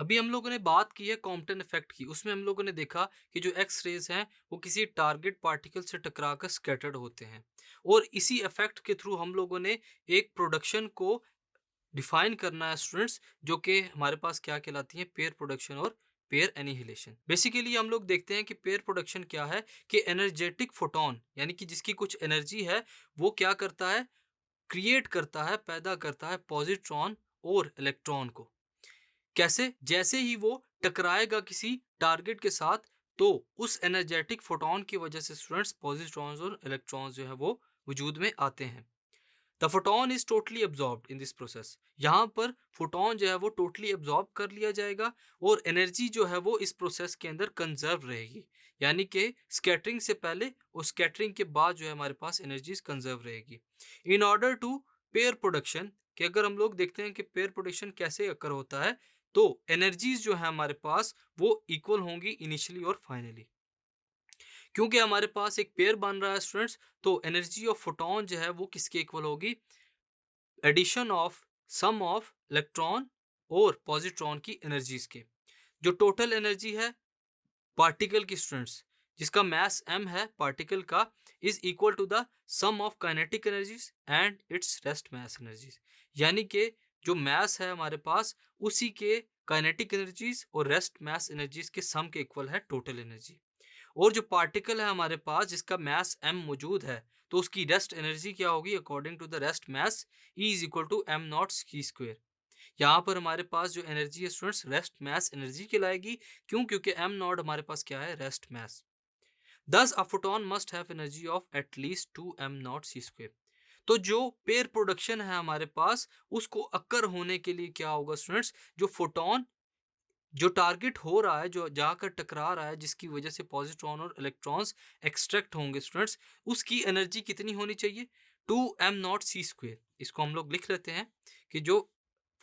अभी हम लोगों ने बात की है कॉम्पटन इफेक्ट की। उसमें हम लोगों ने देखा कि जो एक्स रेज हैं वो किसी टारगेट पार्टिकल से टकराकर स्कैटर्ड होते हैं, और इसी इफेक्ट के थ्रू हम लोगों ने एक प्रोडक्शन को डिफाइन करना है स्टूडेंट्स, जो कि हमारे पास क्या कहलाती है, पेयर प्रोडक्शन और पेयर एनिहिलेशन। बेसिकली हम लोग देखते हैं कि पेयर प्रोडक्शन क्या है, कि एनर्जेटिक फोटोन यानी कि जिसकी कुछ एनर्जी है वो क्या करता है, क्रिएट करता है, पैदा करता है पॉजिट्रॉन और इलेक्ट्रॉन को। कैसे? जैसे ही वो टकराएगा किसी टारगेट के साथ, तो उस एनर्जेटिक फोटोन की वजह से स्टूडेंट्स पॉजिट्रॉन्स और इलेक्ट्रॉन्स जो है वो वजूद में आते हैं। The photon is totally absorbed in this process. यहाँ पर फोटोन जो है वो टोटली एब्जॉर्ब कर लिया जाएगा, और एनर्जी जो है वो इस प्रोसेस के अंदर कंजर्व रहेगी। यानी कि स्कैटरिंग से पहले और स्कैटरिंग के बाद जो है हमारे पास एनर्जीज कंजर्व रहेगी। In order to pair production, कि अगर हम लोग देखते हैं कि पेयर प्रोडक्शन कैसे अकर होता है, तो एनर्जीज जो है हमारे पास वो इक्वल होंगी इनिशियली और फाइनली। क्योंकि हमारे पास एक पेयर बन रहा है स्टूडेंट्स, तो एनर्जी ऑफ फोटोन जो है वो किसके इक्वल होगी, addition of sum of electron और पॉजिट्रॉन की एनर्जीज के। जो टोटल एनर्जी है पार्टिकल की स्टूडेंट्स, जिसका मास m है पार्टिकल का, is equal to the sum of kinetic energies and its rest mass energies. यानी कि जो मास है हमारे पास, उसी के काइनेटिक एनर्जीज और रेस्ट मास एनर्जीज के सम के इक्वल है टोटल एनर्जी। और जो पार्टिकल है हमारे पास जिसका मास m मौजूद है, तो उसकी रेस्ट एनर्जी क्या होगी, according to the rest mass, E is equal to M nought C square. यहाँ पर हमारे पास जो एनर्जी है स्टूडेंट्स, रेस्ट मास एनर्जी कहलाएगी। क्यों? क्योंकि एम नॉट हमारे पास क्या है, रेस्ट मास। दस a photon must have energy of at least 2m0 c²। तो जो पेयर प्रोडक्शन है हमारे पास, उसको अक्कर होने के लिए क्या होगा स्टूडेंट्स, जो फोटोन जो टारगेट हो रहा है, जो जाकर टकरा रहा है, जिसकी वजह से पॉजिट्रॉन और इलेक्ट्रॉन्स एक्सट्रैक्ट होंगे स्टूडेंट्स, उसकी एनर्जी कितनी होनी चाहिए, 2m0 c²। इसको हम लोग लिख लेते हैं कि जो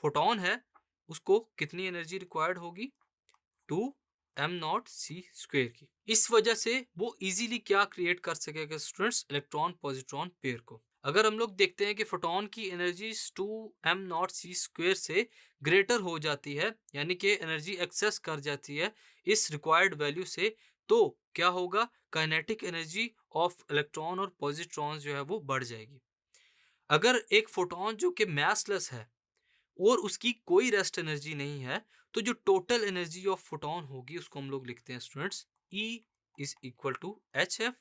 फोटोन है उसको कितनी एनर्जी रिक्वायर्ड होगी, 2m0 c² की। इस वजह से वो इजीली क्या क्रिएट कर सकेगा स्टूडेंट्स, इलेक्ट्रॉन पॉजिट्रॉन पेयर को। अगर हम लोग देखते हैं कि फोटोन की एनर्जी 2m0 c² से ग्रेटर हो जाती है, यानी कि एनर्जी एक्सेस कर जाती है इस रिक्वायर्ड वैल्यू से, तो क्या होगा, काइनेटिक एनर्जी ऑफ इलेक्ट्रॉन और पॉजिट्रॉन जो है वो बढ़ जाएगी। अगर एक फोटोन जो कि मासलेस है और उसकी कोई रेस्ट एनर्जी नहीं है, तो जो टोटल एनर्जी ऑफ फोटोन होगी उसको हम लोग लिखते हैं students, E is equal to H F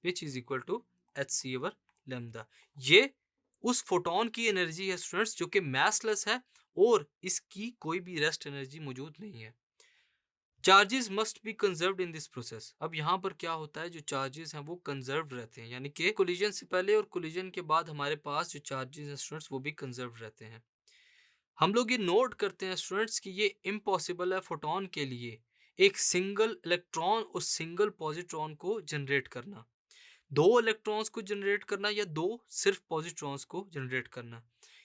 which is equal to H C over lambda. ये उस फोटोन की एनर्जी है स्टूडेंट्स जो कि मासलेस है और इसकी कोई भी रेस्ट एनर्जी मौजूद नहीं है। Charges must be conserved in this process. अब यहाँ पर क्या होता है, जो चार्जेस हैं वो कंजर्व्ड रहते हैं, यानी कि कोलिजन से पहले और कोलिजन के बाद हमारे पास जो चार्जेस हैं स्टूडेंट्स वो भी कंजर्व्ड रहते हैं। हम लोग ये नोट करते हैं स्टूडेंट्स कि ये इम्पॉसिबल है फोटोन के लिए एक सिंगल इलेक्ट्रॉन और सिंगल पॉजिट्रॉन को जनरेट करना, दो इलेक्ट्रॉन्स को जनरेट करना या दो सिर्फ पॉजिट्रॉन्स को जनरेट करना।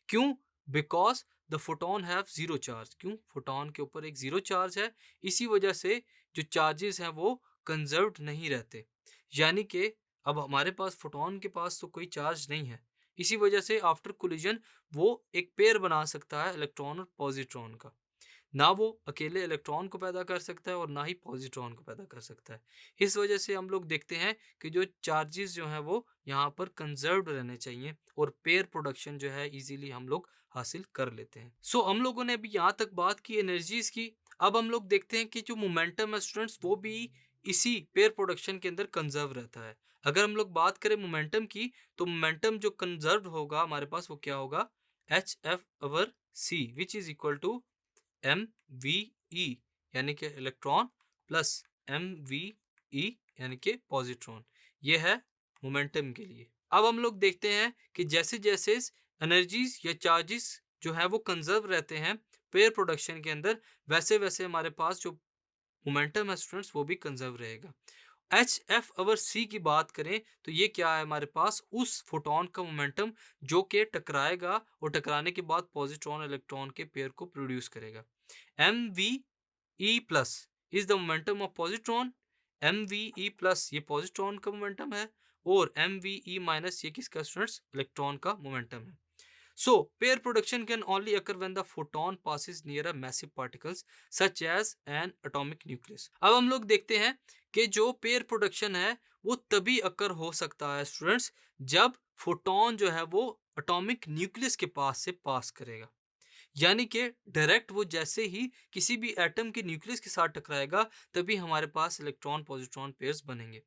क्यों? Because the photon have zero charge. क्यों? फोटोन के ऊपर एक जीरो चार्ज है, इसी वजह से जो चार्जेस हैं वो कंजर्व्ड नहीं रहते। यानी कि अब हमारे पास फोटोन के पास तो कोई चार्ज नहीं है, इसी वजह से आफ्टर कोलिजन वो एक पेयर बना सकता है इलेक्ट्रॉन और पॉजिट्रॉन का। ना वो अकेले इलेक्ट्रॉन को पैदा कर सकता है और ना ही पॉजिट्रॉन को पैदा कर सकता है। इस वजह से हम लोग देखते हैं कि जो चार्जेस जो हैं वो यहाँ पर कंजर्व्ड रहने चाहिए और पेयर प्रोडक्शन जो है इजीली हम लोग हासिल कर लेते हैं। सो हम लोगों ने अभी यहाँ तक बात की एनर्जीज की। अब हम लोग देखते हैं कि जो मोमेंटम है स्टूडेंट्स, वो भी इसी पेयर प्रोडक्शन के अंदर कंजर्व रहता है। अगर हम लोग बात करें मोमेंटम की, तो मोमेंटम जो कंजर्व होगा हमारे पास वो क्या होगा, H F over C which is equal to M V E, यानी कि electron, plus M V E यानी कि पॉजिट्रॉन। ये है मोमेंटम के लिए। अब हम लोग देखते हैं कि जैसे जैसे एनर्जीज या चार्जेस जो है वो कंजर्व रहते हैं पेयर प्रोडक्शन के अंदर, वैसे वैसे हमारे पास जो मोमेंटम है स्टूडेंट्स वो भी कंजर्व रहेगा। एच एफ ओवर सी की बात करें तो ये क्या है, हमारे पास उस फोटोन का मोमेंटम जो कि टकराएगा और टकराने के बाद पॉजिट्रॉन इलेक्ट्रॉन के पेयर को प्रोड्यूस करेगा। M V E plus is the momentum of positron. M V E plus ये पॉजिट्रॉन का मोमेंटम है, और एम वी ई माइनस ये किसका स्टूडेंट्स, इलेक्ट्रॉन का मोमेंटम है। So pair production can only occur when the photon passes near a massive particles such as an atomic nucleus. अब हम लोग देखते हैं कि जो पेयर प्रोडक्शन है वो तभी अकर हो सकता है स्टूडेंट्स, जब फोटोन जो है वो एटॉमिक न्यूक्लियस के पास से पास करेगा। यानी कि डायरेक्ट वो जैसे ही किसी भी एटम के न्यूक्लियस के साथ टकराएगा तभी हमारे पास इलेक्ट्रॉन पॉजिट्रॉन पेयर्स बनेंगे।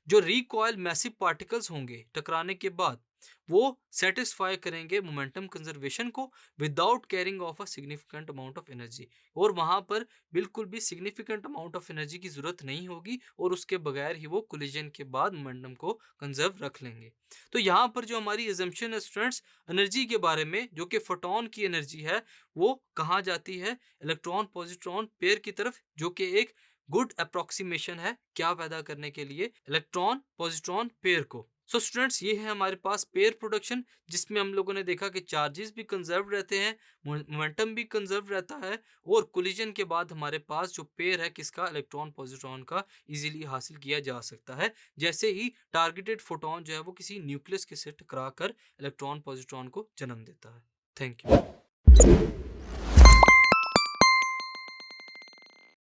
जो रिकॉइल मैसिव पार्टिकल्स होंगे टकराने के बाद, वो सेटिस्फाई करेंगे मोमेंटम कंजर्वेशन को without carrying of a significant amount of energy, और वहां पर बिल्कुल भी सिग्निफिकेंट अमाउंट ऑफ एनर्जी की जरूरत नहीं होगी और उसके बगैर ही वो कोलिजन के बाद मोमेंटम को कंजर्व रख लेंगे। तो यहाँ पर जो हमारी एजम्पशन है स्टूडेंट्स एनर्जी के बारे में, जो कि फोटोन की एनर्जी है, वो कहाँ जाती है? इलेक्ट्रॉन पॉजिट्रॉन पेयर की तरफ, जो कि एक गुड अप्रोक्सीमेशन है क्या पैदा करने के लिए? इलेक्ट्रॉन पॉजिट्रॉन पेयर को। सो स्टूडेंट्स ये है हमारे पास पेयर प्रोडक्शन, जिसमें हम लोगों ने देखा कि चार्जेस भी कंजर्व रहते हैं, मोमेंटम भी कंजर्व रहता है, और कोलिजन के बाद हमारे पास जो पेयर है किसका? इलेक्ट्रॉन पॉजिट्रॉन का, इजीली हासिल किया जा सकता है जैसे ही टारगेटेड फोटोन जो है वो किसी न्यूक्लियस के से टकरा कर इलेक्ट्रॉन पॉजिट्रॉन को जन्म देता है। Thank you.